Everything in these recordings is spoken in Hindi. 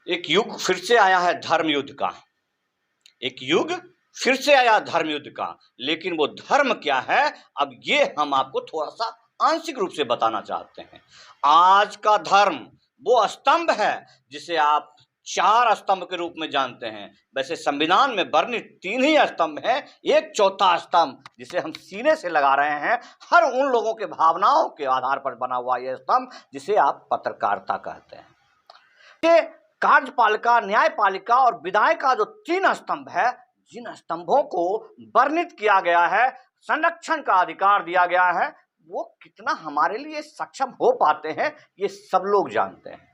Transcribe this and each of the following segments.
एक युग फिर से आया है धर्म युद्ध का। एक युग फिर से आया धर्म युद्ध का, लेकिन वो धर्म क्या है, अब ये हम आपको थोड़ा सा आंशिक रूप से बताना चाहते हैं। आज का धर्म वो स्तंभ है जिसे आप 4 स्तंभ के रूप में जानते हैं। वैसे संविधान में वर्णित 3 ही स्तंभ है, एक चौथा स्तंभ जिसे हम सीने से लगा रहे हैं, हर उन लोगों के भावनाओं के आधार पर बना हुआ यह स्तंभ जिसे आप पत्रकारिता कहते हैं। ये कार्यपालिका, न्यायपालिका और विधायी का जो 3 स्तंभ है, जिन स्तंभों को वर्णित किया गया है, संरक्षण का अधिकार दिया गया है, वो कितना हमारे लिए सक्षम हो पाते हैं ये सब लोग जानते हैं।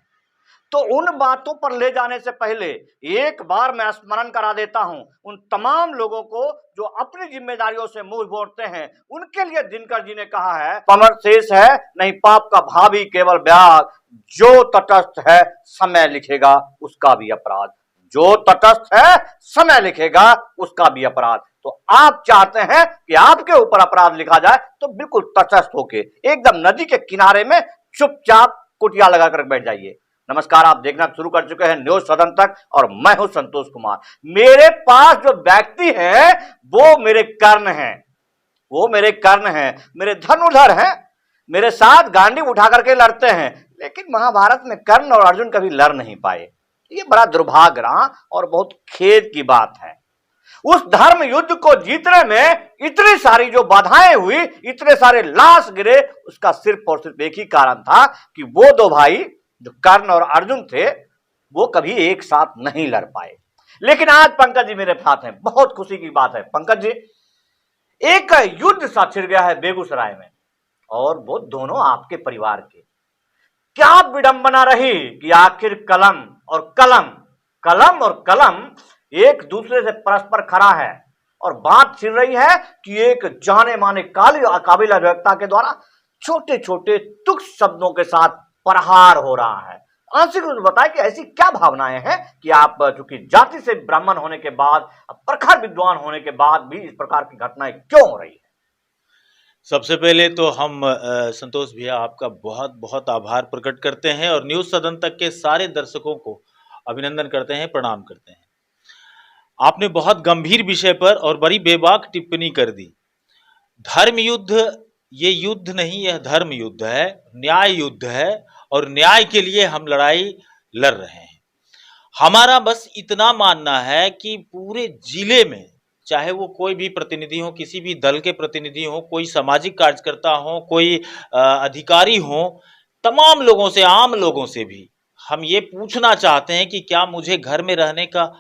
तो उन बातों पर ले जाने से पहले एक बार मैं स्मरण करा देता हूं उन तमाम लोगों को जो अपनी जिम्मेदारियों से मुंह मोड़ते हैं। उनके लिए दिनकर जी ने कहा है, कमर शेष है नहीं पाप का भावी केवल ब्याग, जो तटस्थ है समय लिखेगा उसका भी अपराध। जो तटस्थ है समय लिखेगा उसका भी अपराध। तो आप चाहते हैं कि आपके ऊपर अपराध लिखा जाए तो बिल्कुल तटस्थ होके एकदम नदी के किनारे में चुपचाप कुटिया लगाकर बैठ जाइए। नमस्कार, आप देखना शुरू कर चुके हैं न्यूज सदन तक और मैं हूं संतोष कुमार। मेरे पास जो व्यक्ति है वो मेरे कर्ण हैं, वो मेरे कर्ण हैं, मेरे धनुर्धर हैं, मेरे साथ गांडीव उठा करके लड़ते हैं, लेकिन महाभारत में कर्ण और अर्जुन कभी लड़ नहीं पाए। ये बड़ा दुर्भाग्य रहा और बहुत खेद की बात है। उस धर्म युद्ध को जीतने में इतनी सारी जो बाधाएं हुई, इतने सारे लाश गिरे, उसका सिर्फ और सिर्फ एक ही कारण था कि वो 2 भाई जो कर्ण और अर्जुन थे वो कभी एक साथ नहीं लड़ पाए। लेकिन आज पंकज जी मेरे साथ हैं, बहुत खुशी की बात है। पंकज जी, एक युद्ध सा छिड़ गया है बेगूसराय में और वो दोनों आपके परिवार के। क्या विडंबना रही कि आखिर कलम और कलम एक दूसरे से परस्पर खड़ा है और बात छिड़ रही है कि एक जाने माने काबिल अधिवक्ता के द्वारा छोटे छोटे तुच्छ शब्दों के साथ प्रहार हो रहा है। आंशिक रूप से बताएं कि ऐसी क्या भावनाएं हैं कि आप चूंकि जाति से ब्राह्मण होने के बाद, प्रखर विद्वान होने के बाद भी इस प्रकार की घटनाएं क्यों हो रही है? सबसे पहले तो हम संतोष भैया आपका बहुत बहुत आभार प्रकट करते हैं और न्यूज सदन तक के सारे दर्शकों को अभिनंदन करते हैं, प्रणाम करते हैं। आपने बहुत गंभीर विषय पर और बड़ी बेबाक टिप्पणी कर दी। धर्म युद्ध ये युद्ध नहीं, यह धर्म युद्ध है, न्याय युद्ध है और न्याय के लिए हम लड़ाई लड़ रहे हैं। हमारा बस इतना मानना है कि पूरे जिले में, चाहे वो कोई भी प्रतिनिधि हो, किसी भी दल के प्रतिनिधि हो, कोई सामाजिक कार्यकर्ता हो, कोई अधिकारी हो, तमाम लोगों से, आम लोगों से भी हम ये पूछना चाहते हैं कि क्या मुझे घर में रहने का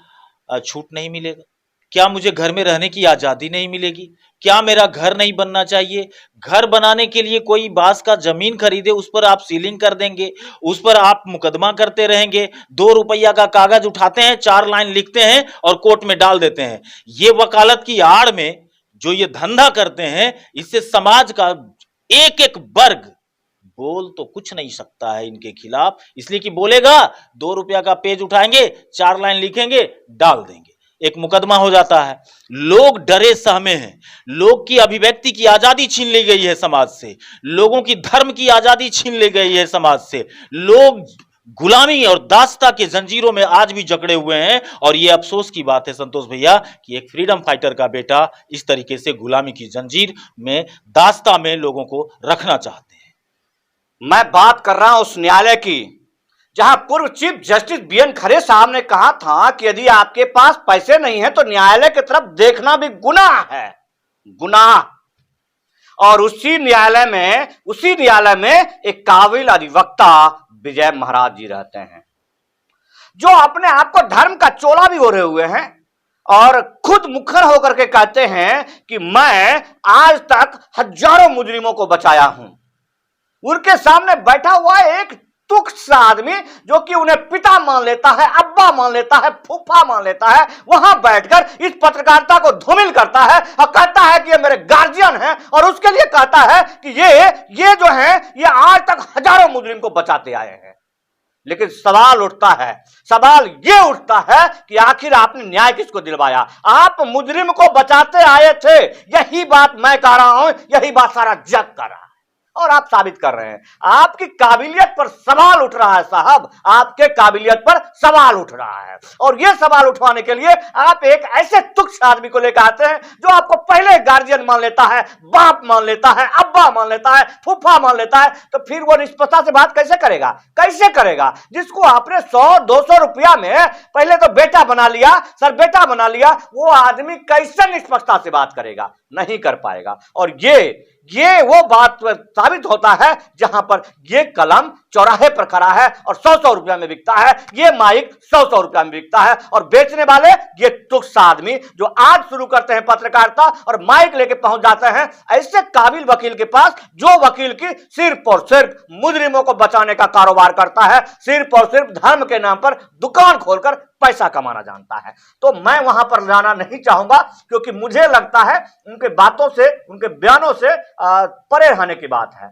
छूट नहीं मिलेगा? क्या मुझे घर में रहने की आजादी नहीं मिलेगी? क्या मेरा घर नहीं बनना चाहिए? घर बनाने के लिए कोई बांस का जमीन खरीदे, उस पर आप सीलिंग कर देंगे, उस पर आप मुकदमा करते रहेंगे, 2 रुपया का कागज उठाते हैं, 4 लाइन लिखते हैं और कोर्ट में डाल देते हैं। ये वकालत की आड़ में जो ये धंधा करते हैं, इससे समाज का एक एक वर्ग बोल तो कुछ नहीं सकता है इनके खिलाफ, इसलिए कि बोलेगा 2 रुपया का पेज उठाएंगे, 4 लाइन लिखेंगे, डाल देंगे, एक मुकदमा हो जाता है। लोग डरे सहमे हैं, लोग की अभिव्यक्ति की आजादी छीन ली गई है समाज से, लोगों की धर्म की आजादी छीन ली गई है समाज से, लोग गुलामी और दास्ता के जंजीरों में आज भी जकड़े हुए हैं। और ये अफसोस की बात है संतोष भैया कि एक फ्रीडम फाइटर का बेटा इस तरीके से गुलामी की जंजीर में, दास्ता में लोगों को रखना चाहते हैं। मैं बात कर रहा हूं उस न्यायालय की जहां पूर्व चीफ जस्टिस बीएन खरे साहब ने कहा था कि यदि आपके पास पैसे नहीं है तो न्यायालय की तरफ देखना भी गुनाह है, गुनाह। और उसी न्यायालय में एक काबिल अधिवक्ता विजय महाराज जी रहते हैं, जो अपने आप को धर्म का चोला भी ओढ़े हुए हैं और खुद मुखर होकर के कहते हैं कि मैं आज तक हजारों मुजरिमों को बचाया हूं। उनके सामने बैठा हुआ एक तुच्छ सा आदमी जो कि उन्हें पिता मान लेता है, अब्बा मान लेता है, फूफा मान लेता है, वहां बैठकर इस पत्रकारिता को धूमिल करता है और कहता है कि ये मेरे गार्जियन हैं और उसके लिए कहता है कि ये जो है ये आज तक हजारों मुजरिम को बचाते आए हैं। लेकिन सवाल ये उठता है कि आखिर आपने न्याय किसको दिलवाया? आप मुजरिम को बचाते आए थे, यही बात मैं कह रहा हूं, यही बात सारा जग कर रहा है। और आप साबित कर रहे हैं। आपकी काबिलियत पर सवाल उठ रहा है साहब, आपके काबिलियत पर सवाल उठ रहा है। और यह सवाल उठवाने के लिए आप एक ऐसे तुच्छ आदमी को लेकर आते हैं जो आपको पहले गार्जियन मान लेता है, बाप मान लेता है, अब्बा मान लेता है, फूफा मान लेता है, तो फिर वो निष्पक्षता से बात कैसे करेगा? कैसे करेगा? जिसको आपने 100-200 रुपया में पहले तो बेटा बना लिया, सर बेटा बना लिया, वो आदमी कैसे निष्पक्षता से बात करेगा? नहीं कर पाएगा। और ये वो बात साबित होता है जहां पर ये कलम चौराहे पर खड़ा है और 100-100 रुपया में बिकता है, ये माइक 100-100 रुपया में बिकता है, और बेचने वाले ये तुच्छ आदमी जो आज शुरू करते हैं पत्रकारिता और माइक लेके पहुंच जाते हैं ऐसे काबिल वकील के पास, जो वकील की सिर्फ और सिर्फ मुजरिमों को बचाने का कारोबार करता है, सिर्फ और सिर्फ धर्म के नाम पर दुकान खोलकर पैसा कमाना जानता है। तो मैं वहां पर जाना नहीं चाहूंगा, क्योंकि मुझे लगता है उनके बातों से, उनके बयानों से परे रहने की बात है।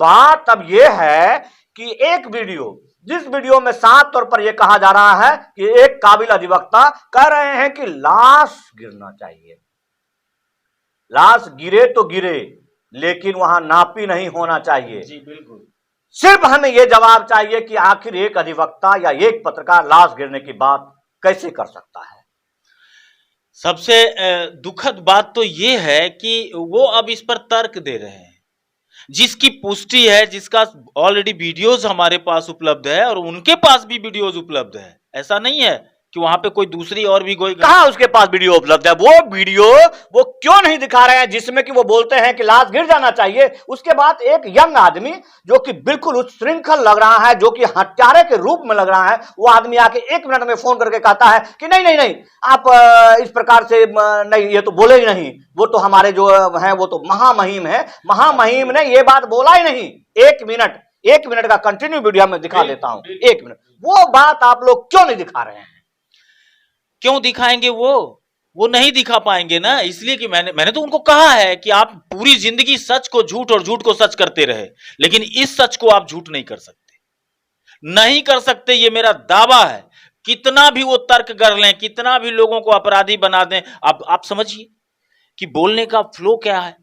बात अब यह है कि एक वीडियो, जिस वीडियो में साफ तौर पर यह कहा जा रहा है कि एक काबिल अधिवक्ता कह रहे हैं कि लाश गिरना चाहिए, लाश गिरे तो गिरे, लेकिन वहां नापी नहीं होना चाहिए। जी बिल्कुल। सिर्फ हमें यह जवाब चाहिए कि आखिर एक अधिवक्ता या एक पत्रकार लाश गिरने की बात कैसे कर सकता है? सबसे दुखद बात तो यह है कि वो अब इस पर तर्क दे रहे हैं, जिसकी पुष्टि है, जिसका ऑलरेडी वीडियोस हमारे पास उपलब्ध है और उनके पास भी वीडियोस उपलब्ध है। ऐसा नहीं है कि वहां पे कोई दूसरी और भी कोई, कहां उसके पास वीडियो उपलब्ध है? वो वीडियो वो क्यों नहीं दिखा रहे हैं जिसमें कि वो बोलते हैं कि लाश गिर जाना चाहिए? उसके बाद एक यंग आदमी जो कि बिल्कुल उच्छृंखल लग रहा है, जो कि हत्यारे के रूप में लग रहा है, वो आदमी आके 1 मिनट में फोन करके कहता है कि नहीं नहीं नहीं, आप इस प्रकार से नहीं, ये तो बोले ही नहीं, वो तो हमारे जो है वो तो महामहिम है। महामहिम ने ये बात बोला ही नहीं। 1 मिनट का कंटिन्यू वीडियो में दिखा देता हूं, 1 मिनट। वो बात आप लोग क्यों नहीं दिखा रहे हैं? क्यों दिखाएंगे? वो नहीं दिखा पाएंगे ना, इसलिए कि मैंने तो उनको कहा है कि आप पूरी जिंदगी सच को झूठ और झूठ को सच करते रहे, लेकिन इस सच को आप झूठ नहीं कर सकते, नहीं कर सकते, ये मेरा दावा है। कितना भी वो तर्क कर लें, कितना भी लोगों को अपराधी बना दें, आप समझिए कि बोलने का फ्लो क्या है।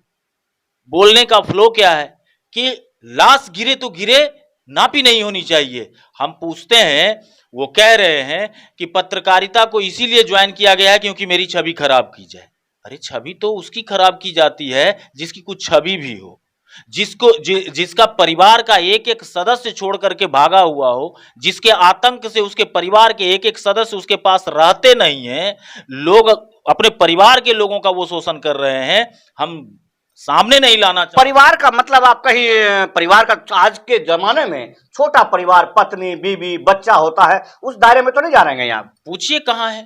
बोलने का फ्लो क्या है कि लाश गिरे तो गिरे, नापी नहीं होनी चाहिए। हम पूछते हैं, वो कह रहे हैं कि पत्रकारिता को इसीलिए ज्वाइन किया गया है क्योंकि मेरी छवि खराब की जाए। अरे छवि तो उसकी खराब की जाती है जिसकी कुछ छवि भी हो, जिसका परिवार का एक एक सदस्य छोड़ करके भागा हुआ हो, जिसके आतंक से उसके परिवार के एक एक सदस्य उसके पास रहते नहीं हैं, लोग अपने परिवार के लोगों का वो शोषण कर रहे हैं। हम सामने नहीं लाना चाहिए। परिवार का मतलब आप कहीं परिवार का आज के जमाने में छोटा परिवार, पत्नी, बीवी, बच्चा होता है, उस दायरे में तो नहीं जा रहे हैं? आप पूछिए कहां है,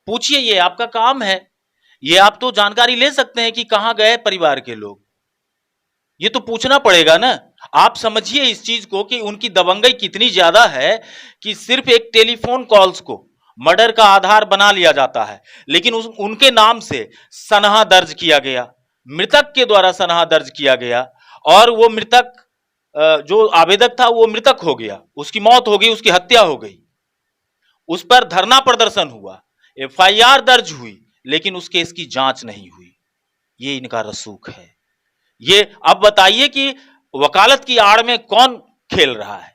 पूछिए, ये आपका काम है, ये आप तो जानकारी ले सकते हैं कि कहां गए परिवार के लोग, ये तो पूछना पड़ेगा ना। आप समझिए इस चीज को कि उनकी दबंगई कितनी ज्यादा है कि सिर्फ एक टेलीफोन कॉल्स को मर्डर का आधार बना लिया जाता है, लेकिन उनके नाम से सनहा दर्ज किया गया, मृतक के द्वारा सनहा दर्ज किया गया, और वो मृतक जो आवेदक था वो मृतक हो गया, उसकी मौत हो गई, उसकी हत्या हो गई, उस पर धरना प्रदर्शन हुआ, एफआईआर दर्ज हुई, लेकिन उस केस की जांच नहीं हुई। ये इनका रसूख है। ये अब बताइए कि वकालत की आड़ में कौन खेल रहा है?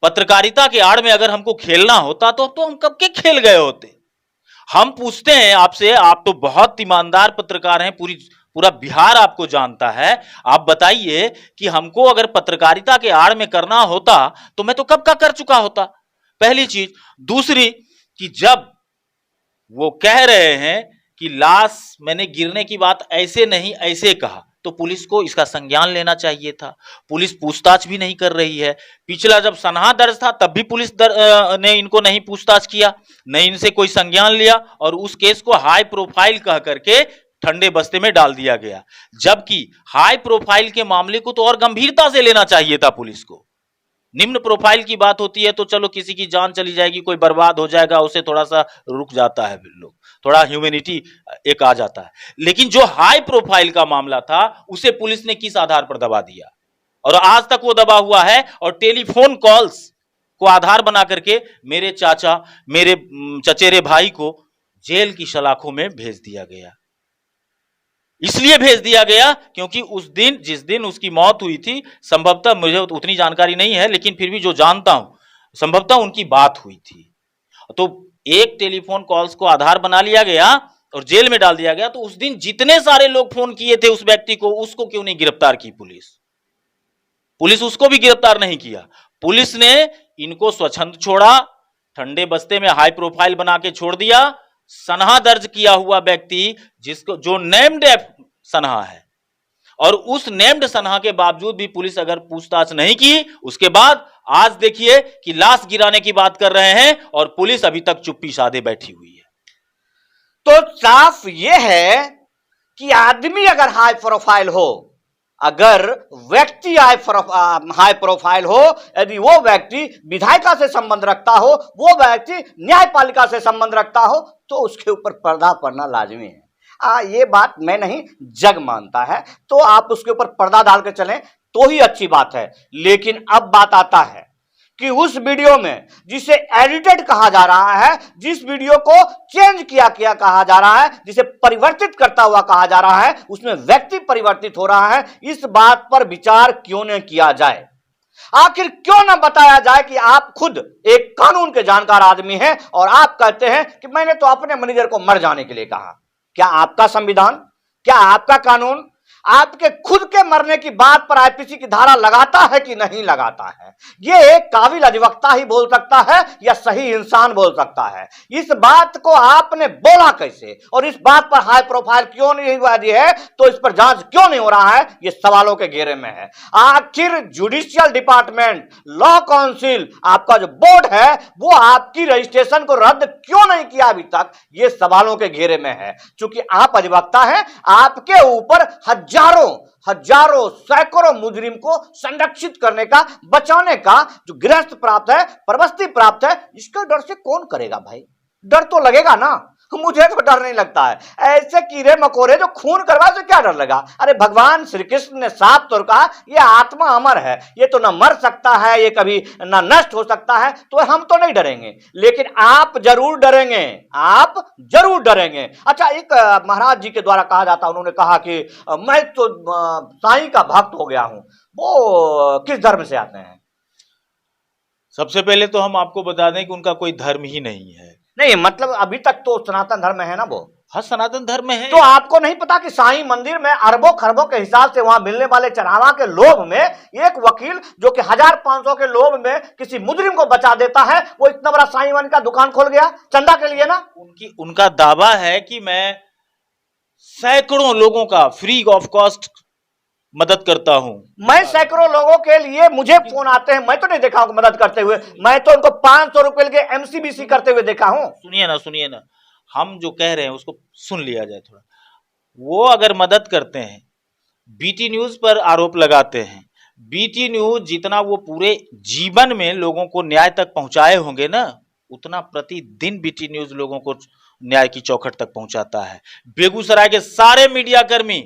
पत्रकारिता की आड़ में अगर हमको खेलना होता तो हम कब के खेल गए होते। हम पूछते हैं आपसे, आप तो बहुत ईमानदार पत्रकार हैं, पूरा बिहार आपको जानता है, आप बताइए कि हमको अगर पत्रकारिता के आड़ में करना होता तो मैं तो कब का कर चुका होता, पहली चीज। दूसरी कि जब वो कह रहे हैं कि लाश मैंने गिरने की बात ऐसे नहीं ऐसे कहा, तो पुलिस को इसका संज्ञान लेना चाहिए था। पुलिस पूछताछ भी नहीं कर रही है। पिछला जब सनहा दर्ज था तब भी पुलिस ने इनको नहीं पूछताछ किया, नहीं इनसे कोई संज्ञान लिया, और उस केस को हाई प्रोफाइल कह करके ठंडे बस्ते में डाल दिया गया। जबकि हाई प्रोफाइल के मामले को तो और गंभीरता से लेना चाहिए था पुलिस को। निम्न प्रोफाइल की बात होती है तो चलो किसी की जान चली जाएगी, कोई बर्बाद हो जाएगा, उसे थोड़ा सा रुक जाता है, लोग थोड़ा ह्यूमैनिटी एक आ जाता है। लेकिन जो हाई प्रोफाइल का मामला था उसे पुलिस ने किस आधार पर दबा दिया, और आज तक वो दबा हुआ है, और टेलीफोन कॉल्स को आधार बना करके मेरे चाचा, मेरे चचेरे भाई को जेल की सलाखों में भेज दिया गया। इसलिए भेज दिया गया क्योंकि उस दिन, जिस दिन उसकी मौत हुई थी, संभवतः, मुझे उतनी जानकारी नहीं है लेकिन फिर भी जो जानता हूं, संभवतः उनकी बात हुई थी। तो एक टेलीफोन कॉल्स को आधार बना लिया गया और जेल में डाल दिया गया। तो उस दिन जितने सारे लोग फोन किए थे उस व्यक्ति को, उसको क्यों नहीं गिरफ्तार की पुलिस? पुलिस उसको भी गिरफ्तार नहीं किया। पुलिस ने इनको स्वच्छंद छोड़ा, ठंडे बस्ते में हाई प्रोफाइल बना के छोड़ दिया। सनहा दर्ज किया हुआ व्यक्ति, जिसको, जो नेम्ड सनहा है, और उस नेम्ड सनहा के बावजूद भी पुलिस अगर पूछताछ नहीं की, उसके बाद आज देखिए कि लाश गिराने की बात कर रहे हैं और पुलिस अभी तक चुप्पी साधे बैठी हुई है। तो साफ यह है कि आदमी अगर हाई प्रोफाइल हो, अगर व्यक्ति हाई प्रोफाइल हो, यदि वो व्यक्ति विधायिका से संबंध रखता हो, वो व्यक्ति न्यायपालिका से संबंध रखता हो, तो उसके ऊपर पर्दा पड़ना लाजमी है। ये बात मैं नहीं, जग मानता है। तो आप उसके ऊपर पर्दा डाल के चलें तो ही अच्छी बात है। लेकिन अब बात आता है कि उस वीडियो में जिसे एडिटेड कहा जा रहा है, जिस वीडियो को चेंज किया कहा जा रहा है, जिसे परिवर्तित करता हुआ कहा जा रहा है, उसमें व्यक्ति परिवर्तित हो रहा है। इस बात पर विचार क्यों न किया जाए? आखिर क्यों न बताया जाए कि आप खुद एक कानून के जानकार आदमी हैं और आप कहते हैं कि मैंने तो अपने मैनेजर को मर जाने के लिए कहा। क्या आपका संविधान, क्या आपका कानून आपके खुद के मरने की बात पर आईपीसी की धारा लगाता है कि नहीं लगाता है? यह एक काबिल अधिवक्ता ही बोल सकता है या सही इंसान बोल सकता है। इस बात को आपने बोला कैसे, और इस बात पर हाई प्रोफाइल क्यों नहीं हुआ है, तो इस पर जांच क्यों नहीं हो रहा है? यह सवालों के घेरे में है। आखिर जुडिशियल डिपार्टमेंट, लॉ काउंसिल, आपका जो बोर्ड है, वो आपकी रजिस्ट्रेशन को रद्द क्यों नहीं किया अभी तक? यह सवालों के घेरे में है। चूंकि आप अधिवक्ता हैं, आपके ऊपर हजारों सैकड़ों मुजरिम को संरक्षित करने का, बचाने का जो गिरफ्त प्राप्त है, प्रवृत्ति प्राप्त है, इसका डर से कौन करेगा भाई? डर तो लगेगा ना। मुझे तो डर नहीं लगता है। ऐसे कीड़े मकोड़े जो खून करवा, से क्या डर लगा? अरे भगवान श्री कृष्ण ने साफ तौर कहा, ये आत्मा अमर है, ये तो ना मर सकता है, ये कभी ना नष्ट हो सकता है। तो हम तो नहीं डरेंगे, लेकिन आप जरूर डरेंगे, आप जरूर डरेंगे। अच्छा, एक महाराज जी के द्वारा कहा जाता, उन्होंने कहा कि मैं तो साईं का भक्त हो गया हूं। वो किस धर्म से आते हैं? सबसे पहले तो हम आपको बता दें कि उनका कोई धर्म ही नहीं है। नहीं, मतलब अभी तक तो सनातन धर्म है ना वो। हाँ, सनातन धर्म है। तो आपको नहीं पता कि साईं मंदिर में अरबों खरबों के हिसाब से वहां मिलने वाले चढ़ावा के लोभ में एक वकील जो कि 1500 के लोभ में किसी मुजरिम को बचा देता है, वो इतना बड़ा साईं वन का दुकान खोल गया चंदा के लिए ना। उनका दावा है कि मैं सैकड़ों लोगों का फ्री ऑफ कॉस्ट मदद करता हूं। मैं सैकड़ों लोगों के लिए, मुझे फोन आते हैं, मैं तो नहीं देखा हूं मदद करते हुए। मैं तो उनको 500 रुपए के एमसीबीसी करते हुए देखा हूं। सुनिए ना, हम जो कह रहे हैं उसको सुन लिया जाए थोड़ा। वो अगर मदद करते हैं, बीटी न्यूज पर आरोप लगाते हैं, बीटी न्यूज जितना वो पूरे जीवन में लोगों को न्याय तक पहुंचाए होंगे ना, उतना प्रतिदिन बीटी न्यूज लोगों को न्याय की चौखट तक पहुंचाता है। बेगूसराय के सारे मीडिया कर्मी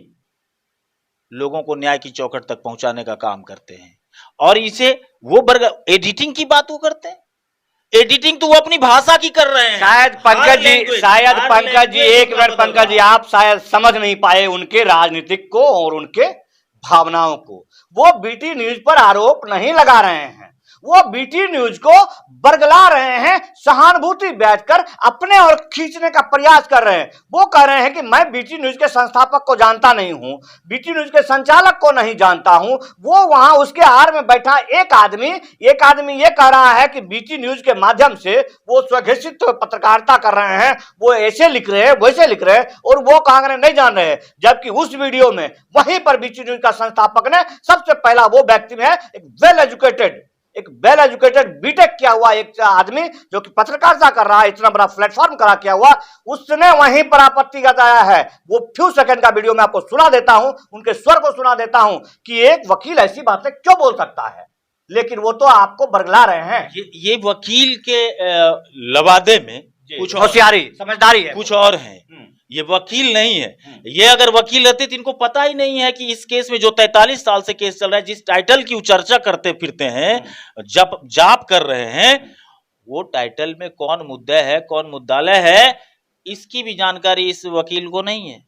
लोगों को न्याय की चौखट तक पहुंचाने का काम करते हैं। और इसे वो एडिटिंग की बात वो करते हैं। एडिटिंग तो वो अपनी भाषा की कर रहे हैं। शायद पंकज जी, एक मिनट पंकज जी, आप शायद समझ नहीं पाए उनके राजनीतिक को और उनके भावनाओं को। वो बीटी न्यूज पर आरोप नहीं लगा रहे हैं, वो बीटी न्यूज को बरगला रहे हैं, सहानुभूति बैठकर अपने और खींचने का प्रयास कर रहे हैं। वो कह रहे हैं कि मैं बीटी न्यूज के संस्थापक को जानता नहीं हूं, बीटी न्यूज के संचालक को नहीं जानता हूं। वो वहां उसके आड़ में बैठा एक आदमी ये कह रहा है कि बीटी न्यूज के माध्यम से वो स्वघोषित पत्रकारिता कर रहे हैं, वो ऐसे लिख रहे हैं, वैसे लिख रहे हैं, और वो कांग्रेस नहीं जान रहे हैं। जबकि उस वीडियो में वहीं पर बीटी न्यूज का संस्थापक ने सबसे पहला, वो व्यक्ति में एक वेल एजुकेटेड बीटेक किया हुआ एक आदमी जो कि पत्रकारिता कर रहा है, इतना बड़ा प्लेटफॉर्म खड़ा किया हुआ, उसने वहीं पर आपत्ति जताया है। वो फ्यू सेकंड का वीडियो मैं आपको सुना देता हूं, उनके स्वर को सुना देता हूं कि एक वकील ऐसी बातें क्यों बोल सकता है। लेकिन वो तो आपको बरगला रहे हैं। ये वकील के लवादे में कुछ होशियारी समझदारी है, कुछ और है। ये वकील नहीं है। ये अगर वकील रहते तो इनको पता ही नहीं है कि इस केस में जो 43 साल से केस चल रहा है, जिस टाइटल की चर्चा करते फिरते हैं, जाप कर रहे हैं, वो टाइटल में कौन मुद्दा है, कौन मुद्दालय है, इसकी भी जानकारी इस वकील को नहीं है।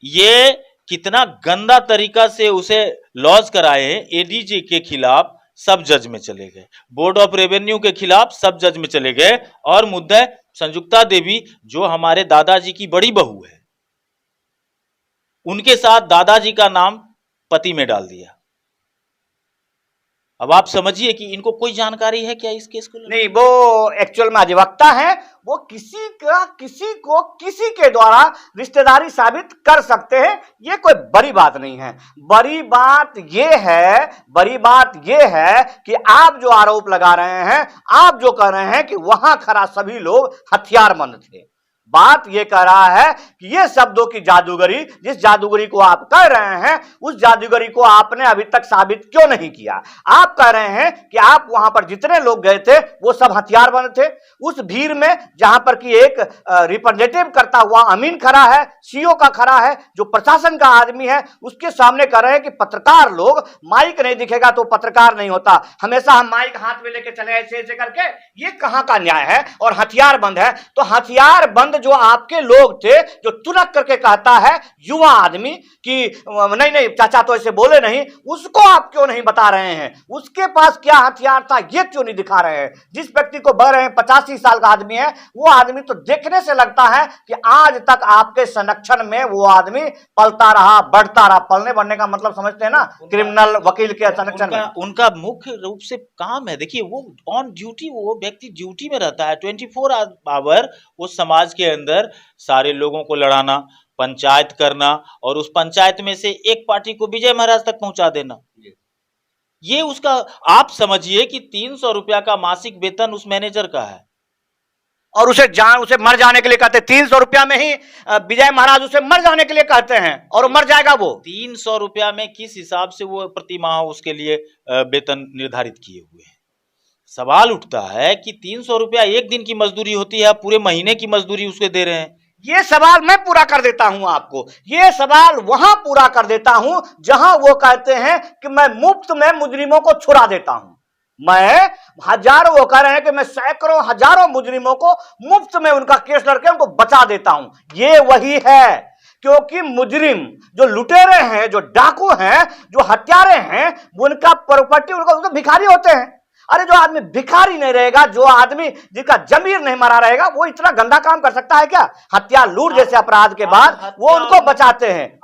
ये कितना गंदा तरीका से उसे लॉज कराए हैं। एडीजी के खिलाफ सब जज में चले गए, बोर्ड ऑफ रेवेन्यू के खिलाफ सब जज में चले गए, और मुद्दा संजुक्ता देवी जो हमारे दादाजी की बड़ी बहू है, उनके साथ दादाजी का नाम पति में डाल दिया। अब आप समझिए कि इनको कोई जानकारी है क्या इस केस को? नहीं, वो एक्चुअल में अधिवक्ता है, वो किसी को किसी के द्वारा रिश्तेदारी साबित कर सकते हैं। ये कोई बड़ी बात नहीं है। बड़ी बात ये है कि आप जो आरोप लगा रहे हैं, आप जो कह रहे हैं कि वहां खड़ा सभी लोग हथियारबंद थे। बात ये कह रहा है कि ये शब्दों की जादूगरी, जिस जादूगरी को आप कह रहे हैं, उस जादूगरी को आपने अभी तक साबित क्यों नहीं किया? आप कह रहे हैं कि आप वहां पर जितने लोग गए थे वो सब हथियारबंद थे। उस भीड़ में जहां पर कि एक रिप्रेजेंटेटिव करता हुआ अमीन खड़ा है, सीओ का खड़ा है, जो प्रशासन का आदमी है, उसके सामने कह रहे हैं कि पत्रकार लोग, माइक नहीं दिखेगा तो पत्रकार नहीं होता, हमेशा हम माइक हाथ में लेके चले ऐसे ऐसे करके। ये कहां का न्याय है? और हथियारबंद है तो हथियारबंद जो आपके लोग थे, जो तुरक करके कहता है युवा आदमी कि नहीं नहीं चाचा तो ऐसे बोले नहीं, उसको आप क्यों नहीं बता रहे हैं? उसके पास क्या हथियार था ये क्यों नहीं दिखा रहे हैं? जिस व्यक्ति को बह रहे हैं 85 साल का आदमी है, वो आदमी तो देखने से लगता है कि आज तक आपके संरक्षण में वो आदमी पलता रहा, बढ़ता रहा। पलने बढ़ने का मतलब समझते हैं ना, क्रिमिनल वकील के संरक्षण में उनका मुख्य रूप से काम है। देखिए, वो ऑन ड्यूटी, वो व्यक्ति ड्यूटी में रहता है 24 आवर। वो समाज के अंदर सारे लोगों को लड़ाना, पंचायत करना, और उस पंचायत में से एक पार्टी को विजय महाराज तक पहुंचा देना, ये उसका। आप समझिए कि 300 रुपया का मासिक वेतन उस मैनेजर का है, और उसे मर जाने के लिए कहते हैं। 300 रुपया में ही विजय महाराज उसे मर जाने के लिए कहते हैं, और वो मर जाएगा। वो 300 रुपया में किस हिसाब से वो प्रति माह उसके लिए वेतन निर्धारित किए हुए हैं? सवाल उठता है कि 300 रुपया एक दिन की मजदूरी होती है, पूरे महीने की मजदूरी उसके दे रहे हैं। ये सवाल मैं पूरा कर देता हूं आपको। ये सवाल वहां पूरा कर देता हूं जहां वो कहते हैं कि मैं मुफ्त में मुजरिमों को छुड़ा देता हूं। मैं हजारों, वो कह रहे हैं कि मैं सैकड़ों हजारों मुजरिमों को मुफ्त में उनका केस लड़के उनको बचा देता हूं। ये वही है, क्योंकि मुजरिम जो लुटेरे हैं, जो डाकू हैं, जो हत्यारे हैं, उनका प्रॉपर्टी उनका भिखारी होते हैं। अरे जो आदमी भिखारी नहीं रहेगा, जो आदमी जिसका जमीर नहीं मरा रहेगा, वो इतना गंदा काम कर सकता है क्या? हत्या लूट जैसे अपराध के बाद वो उनको बचाते हैं,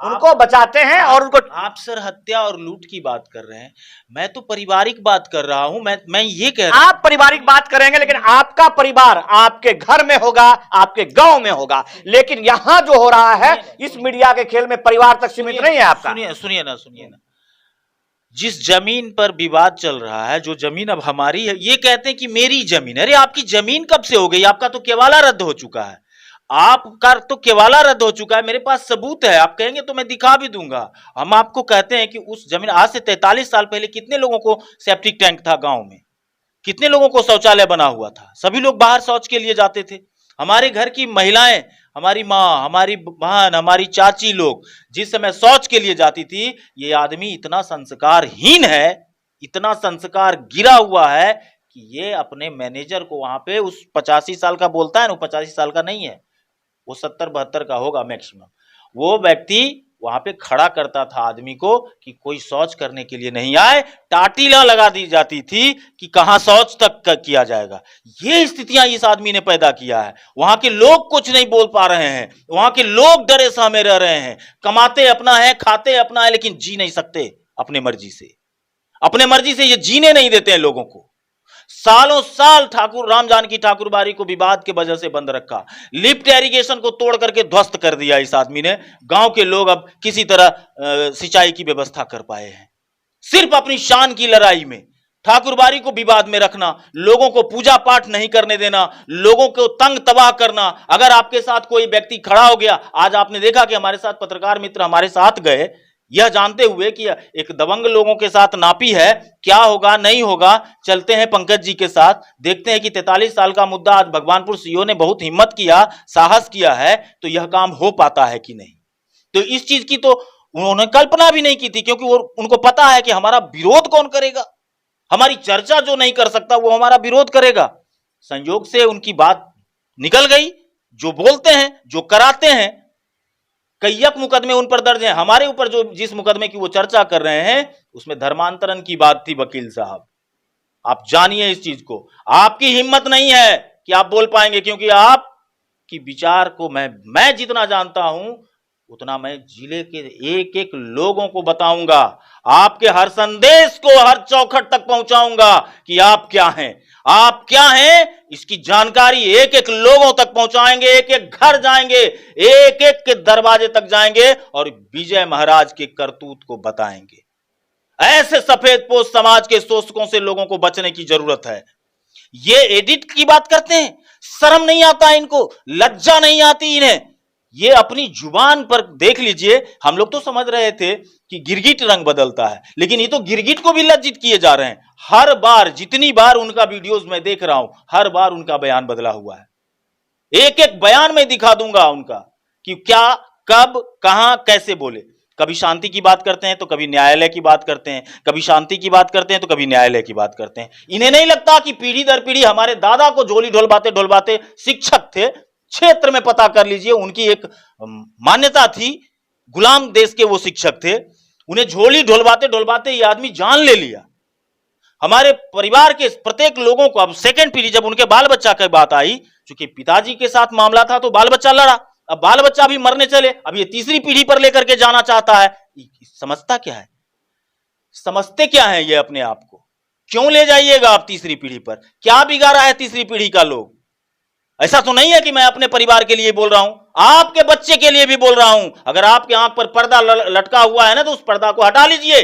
और उनको। आप सर हत्या और लूट की बात कर रहे हैं, मैं तो पारिवारिक बात कर रहा हूं। मैं ये कह रहा हूं, आप पारिवारिक बात करेंगे, लेकिन आपका परिवार आपके घर में होगा, आपके गांव में होगा। लेकिन यहां जो हो रहा है इस मीडिया के खेल में परिवार तक सीमित नहीं है आपका। सुनिए ना, जिस जमीन पर विवाद चल रहा है, जो जमीन अब हमारी है, ये कहते हैं कि मेरी जमीन। अरे आपकी जमीन कब से हो गई? आपका तो केवाला रद्द हो चुका है। आपका तो केवाला रद्द हो चुका है, मेरे पास सबूत है। आप कहेंगे तो मैं दिखा भी दूंगा। हम आपको कहते हैं कि उस जमीन, आज से 43 साल पहले कितने लोगों को सेप्टिक टैंक था गांव में, कितने लोगों को शौचालय बना हुआ था, सभी लोग बाहर शौच के लिए जाते थे। हमारे घर की महिलाएं, हमारी माँ, हमारी बहन, हमारी चाची लोग जिस समय शौच के लिए जाती थी, ये आदमी इतना संस्कारहीन है, इतना संस्कार गिरा हुआ है कि ये अपने मैनेजर को वहां पे, उस 85 साल का बोलता है ना, 85 साल का नहीं है, वो 70-72 का होगा मैक्सिमम। वो व्यक्ति वहां पे खड़ा करता था आदमी को कि कोई शौच करने के लिए नहीं आए। टाटीला लगा दी जाती थी कि कहां शौच तक किया जाएगा। ये स्थितियां इस आदमी ने पैदा किया है। वहां के लोग कुछ नहीं बोल पा रहे हैं, वहां के लोग डरे सहमे रह रहे हैं। कमाते अपना है, खाते अपना है, लेकिन जी नहीं सकते अपने मर्जी से। अपने मर्जी से ये जीने नहीं देते हैं लोगों को। सालों साल ठाकुर राम जानकी ठाकुर बाड़ी को विवाद के वजह से बंद रखा। लिफ्ट इरिगेशन को तोड़ करके ध्वस्त कर दिया इस आदमी ने। गांव के लोग अब किसी तरह सिंचाई की व्यवस्था कर पाए हैं, सिर्फ अपनी शान की लड़ाई में। ठाकुर बाड़ी को विवाद में रखना, लोगों को पूजा पाठ नहीं करने देना, लोगों को तंग तबाह करना। अगर आपके साथ कोई व्यक्ति खड़ा हो गया, आज आपने देखा कि हमारे साथ पत्रकार मित्र हमारे साथ गए, यह जानते हुए कि एक दबंग लोगों के साथ नापी है, क्या होगा नहीं होगा। चलते हैं पंकज जी के साथ, देखते हैं कि 43 साल का मुद्दा आज भगवानपुर सीओ ने बहुत हिम्मत किया, साहस किया है, तो यह काम हो पाता है कि नहीं। तो इस चीज की तो उन्होंने कल्पना भी नहीं की थी, क्योंकि वो उनको पता है कि हमारा विरोध कौन करेगा। हमारी चर्चा जो नहीं कर सकता वो हमारा विरोध करेगा। संयोग से उनकी बात निकल गई, जो बोलते हैं, जो कराते हैं, कईयक मुकदमे उन पर दर्ज हैं। हमारे ऊपर जो जिस मुकदमे की वो चर्चा कर रहे हैं उसमें धर्मांतरण की बात थी। वकील साहब, आप जानिए इस चीज को। आपकी हिम्मत नहीं है कि आप बोल पाएंगे, क्योंकि आपकी विचार को मैं जितना जानता हूं उतना मैं जिले के एक एक लोगों को बताऊंगा। आपके हर संदेश को हर चौखट तक पहुंचाऊंगा कि आप क्या हैं, आप क्या हैं, इसकी जानकारी एक एक लोगों तक पहुंचाएंगे, एक एक घर जाएंगे, एक एक के दरवाजे तक जाएंगे और विजय महाराज के करतूत को बताएंगे। ऐसे सफेद पोश समाज के शोषकों से लोगों को बचने की जरूरत है। ये एडिट की बात करते हैं, शर्म नहीं आता इनको, लज्जा नहीं आती इन्हें। ये अपनी जुबान पर देख लीजिए। हम लोग तो समझ रहे थे कि गिरगिट रंग बदलता है, लेकिन ये तो गिरगिट को भी लज्जित किए जा रहे हैं। हर बार जितनी बार उनका वीडियोस मैं देख रहा हूं, हर बार उनका बयान बदला हुआ है। एक एक बयान में दिखा दूंगा उनका कि क्या, कब, कहां, कैसे बोले। कभी शांति की बात करते हैं तो कभी न्यायालय की बात करते हैं, कभी शांति की बात करते हैं तो कभी न्यायालय की बात करते हैं। इन्हें नहीं लगता कि पीढ़ी दर पीढ़ी हमारे दादा को झोली ढोलबाते शिक्षक थे, क्षेत्र में पता कर लीजिए, उनकी एक मान्यता थी, गुलाम देश के वो शिक्षक थे। उन्हें झोली ढोलबाते ये आदमी जान ले लिया। हमारे परिवार के प्रत्येक लोगों को अब सेकंड पीढ़ी, जब उनके बाल बच्चा की बात आई, चूंकि पिताजी के साथ मामला था तो बाल बच्चा लड़ा, अब बाल बच्चा भी मरने चले, अब ये तीसरी पीढ़ी पर लेकर के जाना चाहता है। समझता क्या है, समझते क्या है ये अपने आप को? क्यों ले जाइएगा आप तीसरी पीढ़ी पर? क्या बिगाड़ा है तीसरी पीढ़ी का लोग? ऐसा तो नहीं है कि मैं अपने परिवार के लिए बोल रहा हूं, आपके बच्चे के लिए भी बोल रहा हूं। अगर आपके आंख पर पर्दा लटका हुआ है ना, तो उस पर्दा को हटा लीजिए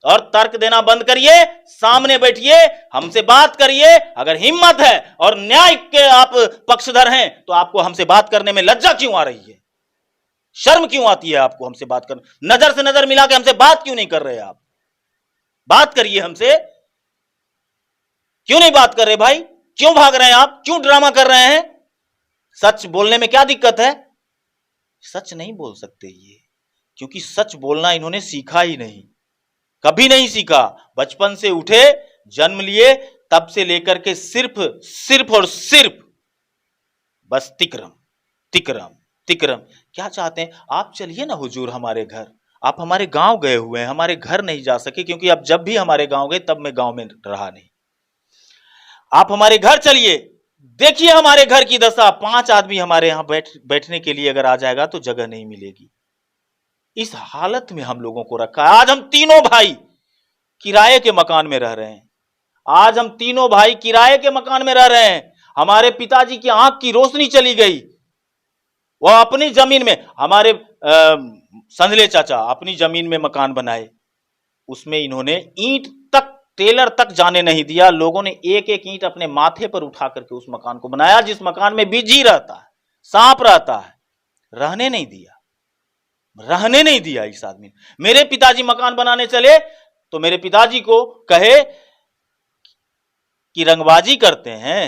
और तर्क देना बंद करिए, सामने बैठिए, हमसे बात करिए। अगर हिम्मत है और न्याय के आप पक्षधर हैं तो आपको हमसे बात करने में लज्जा क्यों आ रही है, शर्म क्यों आती है आपको हमसे बात करने? नजर से नजर मिला के हमसे बात क्यों नहीं कर रहे? आप बात करिए हमसे, क्यों नहीं बात कर रहे भाई? क्यों भाग रहे हैं आप? क्यों ड्रामा कर रहे हैं? सच बोलने में क्या दिक्कत है? सच नहीं बोल सकते ये, क्योंकि सच बोलना इन्होंने सीखा ही नहीं, कभी नहीं सीखा। बचपन से उठे, जन्म लिए, तब से लेकर के सिर्फ और सिर्फ बस तिकरम तिकरम तिकरम। क्या चाहते हैं आप? चलिए ना हुजूर हमारे घर। आप हमारे गांव गए हुए हैं, हमारे घर नहीं जा सके, क्योंकि आप जब भी हमारे गांव गए तब मैं गांव में रहा नहीं। आप हमारे घर चलिए, देखिए हमारे घर की दशा। 5 आदमी हमारे यहां बैठने के लिए अगर आ जाएगा तो जगह नहीं मिलेगी। इस हालत में हम लोगों को रखा है। आज हम तीनों भाई किराए के मकान में रह रहे हैं। आज हम तीनों भाई किराए के मकान में रह रहे हैं। हमारे पिताजी की आंख की रोशनी चली गई। वह अपनी जमीन में, हमारे संधले चाचा अपनी जमीन में मकान बनाए, उसमें इन्होंने ईंट तक, टेलर तक जाने नहीं दिया। लोगों ने एक एक ईंट अपने माथे पर उठा करके उस मकान को बनाया, जिस मकान में बिजी रहता है, सांप रहता है। रहने नहीं दिया, रहने नहीं दिया इस आदमी ने। मेरे पिताजी मकान बनाने चले तो मेरे पिताजी को कहे कि रंगबाजी करते हैं।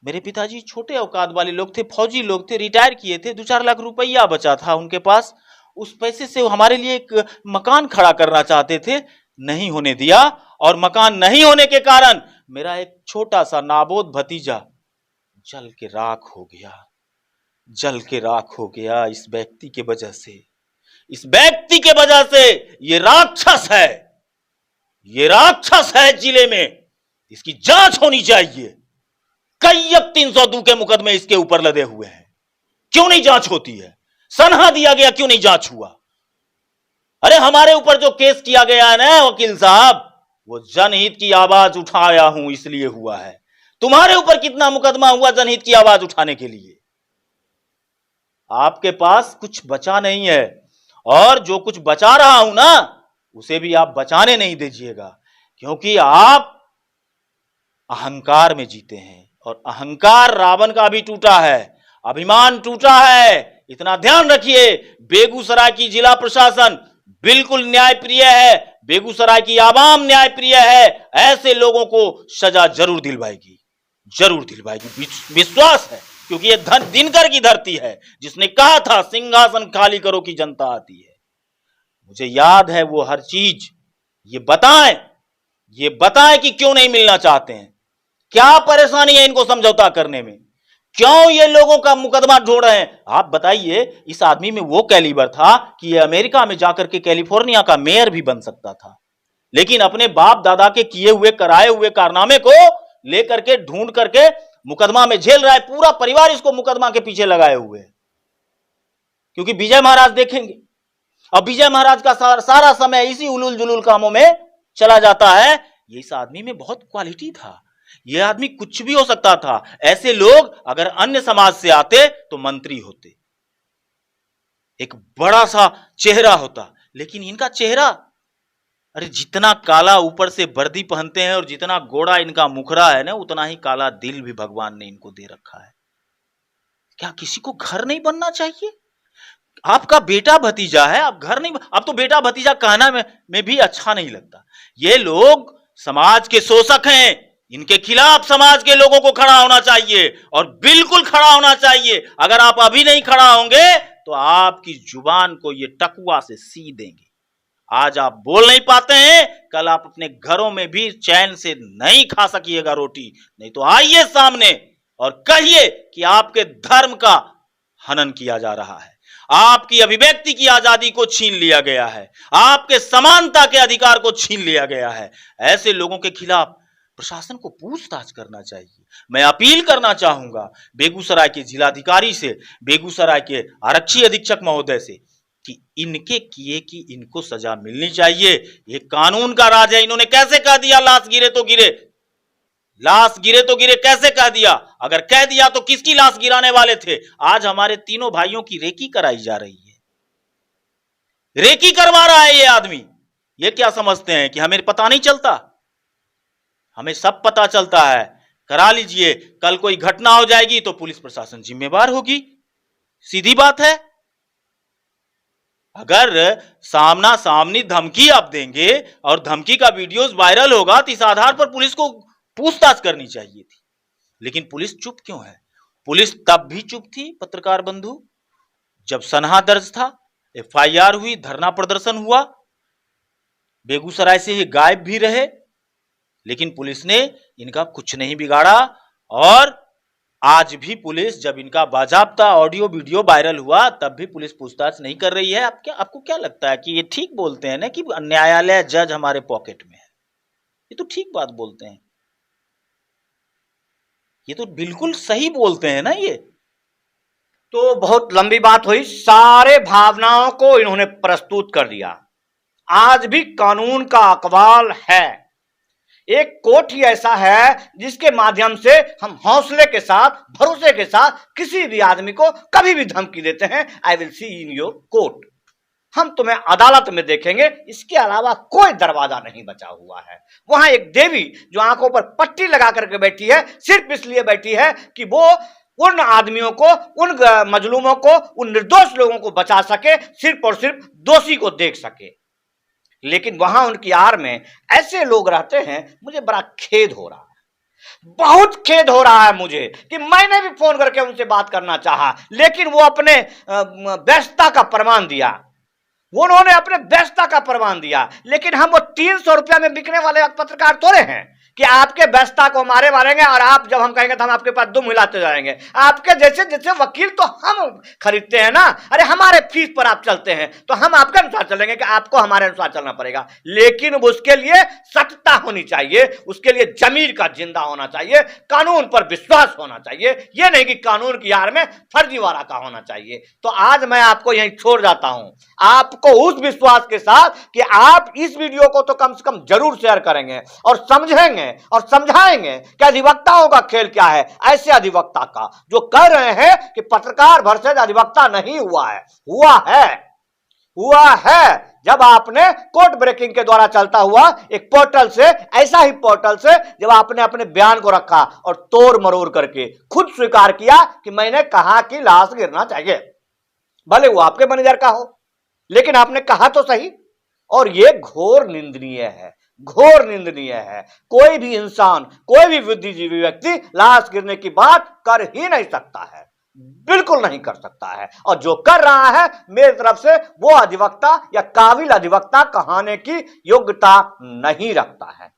मेरे पिताजी छोटे औकात वाले लोग थे, फौजी लोग थे, रिटायर किए थे, 2-4 लाख रुपया बचा था उनके पास। उस पैसे से हमारे लिए एक मकान खड़ा करना चाहते थे, नहीं होने दिया। और मकान नहीं होने के कारण मेरा एक छोटा सा नाबोध भतीजा जल के राख हो गया, जल के राख हो गया इस व्यक्ति के वजह से। इस व्यक्ति के वजह से ये राक्षस है, ये राक्षस है जिले में, इसकी जांच होनी चाहिए। कई 302 के मुकदमे इसके ऊपर लदे हुए हैं, क्यों नहीं जांच होती है? सनहा दिया गया, क्यों नहीं जांच हुआ? अरे हमारे ऊपर जो केस किया गया है ना वकील साहब, वो जनहित की आवाज उठाया हूं इसलिए हुआ है। तुम्हारे ऊपर कितना मुकदमा हुआ जनहित की आवाज उठाने के लिए? आपके पास कुछ बचा नहीं है, और जो कुछ बचा रहा हूं ना, उसे भी आप बचाने नहीं दीजिएगा, क्योंकि आप अहंकार में जीते हैं। और अहंकार रावण का भी टूटा है, अभिमान टूटा है। इतना ध्यान रखिए, बेगूसराय की जिला प्रशासन बिल्कुल न्यायप्रिय है, बेगूसराय की आवाम न्यायप्रिय है। ऐसे लोगों को सजा जरूर दिलवाएगी, जरूर दिलवाएगी, विश्वास है। क्योंकि ये दिनकर की धरती है, जिसने कहा था सिंहासन खाली करो कि जनता आती है। मुझे याद है वो हर चीज। ये बताएं कि क्यों नहीं मिलना चाहते हैं, क्या परेशानी है इनको समझौता करने में, क्यों ये लोगों का मुकदमा ढूंढ रहे हैं? आप बताइए, इस आदमी में वो कैलिबर था कि ये अमेरिका में जाकर के कैलिफोर्निया का मेयर भी बन सकता था, लेकिन अपने बाप दादा के किए हुए कराए हुए कारनामे को लेकर के ढूंढ करके मुकदमा में झेल रहा है। पूरा परिवार इसको मुकदमा के पीछे लगाए हुए है, क्योंकि विजय महाराज देखेंगे। अब विजय महाराज का सारा समय इसी उलूल जुलूल कामों में चला जाता है। ये इस आदमी में बहुत क्वालिटी था, ये आदमी कुछ भी हो सकता था। ऐसे लोग अगर अन्य समाज से आते तो मंत्री होते, एक बड़ा सा चेहरा होता, लेकिन इनका चेहरा, अरे जितना काला ऊपर से वर्दी पहनते हैं और जितना गोरा इनका मुखड़ा है ना, उतना ही काला दिल भी भगवान ने इनको दे रखा है। क्या किसी को घर नहीं बनना चाहिए? आपका बेटा भतीजा है, आप घर नहीं, अब तो बेटा भतीजा कहना में भी अच्छा नहीं लगता। ये लोग समाज के शोषक हैं, इनके खिलाफ समाज के लोगों को खड़ा होना चाहिए, और बिल्कुल खड़ा होना चाहिए। अगर आप अभी नहीं खड़ा होंगे तो आपकी जुबान को ये टकुआ से सी देंगे। आज आप बोल नहीं पाते हैं, कल आप अपने घरों में भी चैन से नहीं खा सकिएगा रोटी। नहीं तो आइए सामने और कहिए कि आपके धर्म का हनन किया जा रहा है, आपकी अभिव्यक्ति की आजादी को छीन लिया गया है, आपके समानता के अधिकार को छीन लिया गया है। ऐसे लोगों के खिलाफ प्रशासन को पूछताछ करना चाहिए। मैं अपील करना चाहूंगा बेगूसराय के जिलाधिकारी से, बेगूसराय के आरक्षी अधीक्षक महोदय से, कि इनके किए की इनको सजा मिलनी चाहिए। ये कानून का राज है। इन्होंने कैसे कह दिया लाश गिरे तो गिरे, लाश गिरे तो गिरे कैसे कह दिया? अगर कह दिया तो किसकी लाश गिराने वाले थे? आज हमारे तीनों भाइयों की रेकी कराई जा रही है, रेकी करवा रहा है ये आदमी। ये क्या समझते हैं कि हमें पता नहीं चलता? हमें सब पता चलता है। करा लीजिए, कल कोई घटना हो जाएगी तो पुलिस प्रशासन जिम्मेवार होगी, सीधी बात है। अगर सामना सामनी धमकी आप देंगे और धमकी का वीडियोस वायरल होगा तो इस आधार पर पुलिस को पूछताछ करनी चाहिए थी। लेकिन पुलिस चुप क्यों है? पुलिस तब भी चुप थी पत्रकार बंधु जब सनहा दर्ज था, एफआईआर हुई, धरना प्रदर्शन हुआ, बेगूसराय से ये गायब भी रहे, लेकिन पुलिस ने इनका कुछ नहीं बिगाड़ा। और आज भी पुलिस, जब इनका बाजाबता ऑडियो वीडियो वायरल हुआ, तब भी पुलिस पूछताछ नहीं कर रही है। आपको क्या लगता है कि ये ठीक बोलते हैं ना कि न्यायालय जज हमारे पॉकेट में है? ये तो ठीक बात बोलते हैं, ये तो बिल्कुल सही बोलते हैं ना। ये तो बहुत लंबी बात हुई, सारे भावनाओं को इन्होंने प्रस्तुत कर दिया। आज भी कानून का अकबाल है। एक कोर्ट ही ऐसा है जिसके माध्यम से हम हौसले के साथ, भरोसे के साथ किसी भी आदमी को कभी भी धमकी देते हैं, I will see in your court, हम तुम्हें अदालत में देखेंगे। इसके अलावा कोई दरवाजा नहीं बचा हुआ है। वहां एक देवी जो आंखों पर पट्टी लगा करके बैठी है, सिर्फ इसलिए बैठी है कि वो उन आदमियों को, उन मजलूमों को, उन निर्दोष लोगों को बचा सके, सिर्फ और सिर्फ दोषी को देख सके। लेकिन वहां उनकी आड़ में ऐसे लोग रहते हैं। मुझे बड़ा खेद हो रहा है, बहुत खेद हो रहा है मुझे कि मैंने भी फोन करके उनसे बात करना चाहा, लेकिन वो अपने व्यस्तता का प्रमाण दिया, उन्होंने अपने व्यस्तता का प्रमाण दिया। लेकिन हम वो 300 रुपया में बिकने वाले पत्रकार थोड़े हैं कि आपके व्यस्तता को मारेंगे और आप जब हम कहेंगे तो हम आपके पास दुम हिलाते जाएंगे। आपके जैसे जैसे वकील तो हम खरीदते हैं ना, अरे हमारे फीस पर आप चलते हैं तो हम आपके अनुसार चलेंगे कि आपको हमारे अनुसार चलना पड़ेगा। लेकिन उसके लिए सत्यता होनी चाहिए, उसके लिए जमीर का जिंदा होना चाहिए, कानून पर विश्वास होना चाहिए, यह नहीं कि कानून की आड़ में फर्जीवाड़ा का होना चाहिए। तो आज मैं आपको यहीं छोड़ जाता हूं, आपको उस विश्वास के साथ कि आप इस वीडियो को तो कम से कम जरूर शेयर करेंगे और समझेंगे और समझाएंगे कि अधिवक्ताओं का खेल क्या है। ऐसे अधिवक्ता का जो कह रहे हैं कि पत्रकार वर्सेज अधिवक्ता नहीं हुआ है, हुआ है जब आपने कोर्ट ब्रेकिंग के द्वारा चलता हुआ एक पोर्टल से, ऐसा ही पोर्टल से जब आपने अपने बयान को रखा और तोड़ मरोड़ करके खुद स्वीकार किया कि मैंने कहा कि लाश गिरना चाहिए, भले वो आपके मैनेजर का हो, लेकिन आपने कहा तो सही। और यह घोर निंदनीय है, घोर निंदनीय है। कोई भी इंसान, कोई भी बुद्धिजीवी व्यक्ति लाश गिरने की बात कर ही नहीं सकता है, बिल्कुल नहीं कर सकता है। और जो कर रहा है मेरी तरफ से वो अधिवक्ता या काबिल अधिवक्ता कहने की योग्यता नहीं रखता है।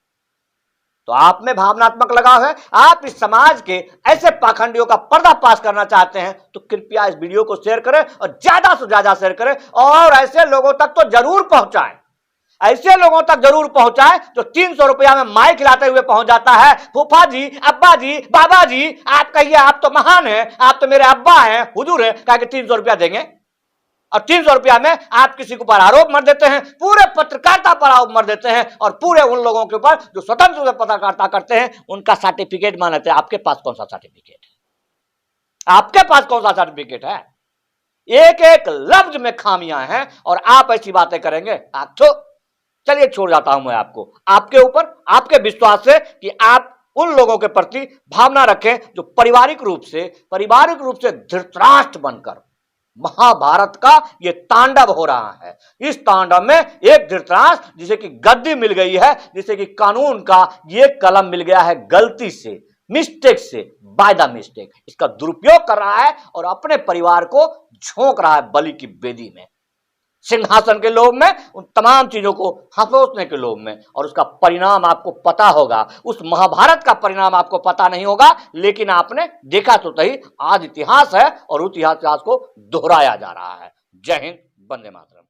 तो आप में भावनात्मक लगाव है, आप इस समाज के ऐसे पाखंडियों का पर्दाफाश करना चाहते हैं, तो कृपया इस वीडियो को शेयर करें और ज्यादा से ज्यादा शेयर करें और ऐसे लोगों तक तो जरूर पहुंचाएं, ऐसे लोगों तक जरूर पहुंचाएं जो 300 रुपया में माइक खिलाते हुए पहुंच जाता है, फूफा जी, अब्बा जी, बाबा जी, आप कहिए आप तो महान हैं, आप तो मेरे अब्बा हैं, हुजूर हैं, कह के 300 रुपया देंगे और 300 रुपया में आप किसी के ऊपर आरोप मर देते हैं, पूरे पत्रकारिता पर आरोप मर देते हैं और पूरे उन लोगों के ऊपर जो स्वतंत्र रूप से पत्रकारिता करते हैं उनका सर्टिफिकेट मान लेते हैं। आपके पास कौन सा सर्टिफिकेट है? आपके पास कौन सा सर्टिफिकेट है? एक एक लफ्ज में खामियां हैं और आप ऐसी बातें करेंगे। आप तो चलिए छोड़ जाता हूं मैं आपको, आपके ऊपर आपके विश्वास से कि आप उन लोगों के प्रति भावना रखें जो पारिवारिक रूप से धृतराष्ट्र बनकर महाभारत का ये तांडव हो रहा है। इस तांडव में एक धृतराष्ट्र जिसे कि गद्दी मिल गई है, जिसे कि कानून का ये कलम मिल गया है, गलती से, मिस्टेक से, बाय द मिस्टेक इसका दुरुपयोग कर रहा है और अपने परिवार को झोंक रहा है बलि की बेदी में, सिंहासन के लोभ में, उन तमाम चीजों को हफोसने के लोभ में। और उसका परिणाम आपको पता होगा, उस महाभारत का परिणाम आपको पता नहीं होगा, लेकिन आपने देखा तो सही, आज इतिहास है और उस इतिहास को दोहराया जा रहा है। जय हिंद, वंदे मातरम।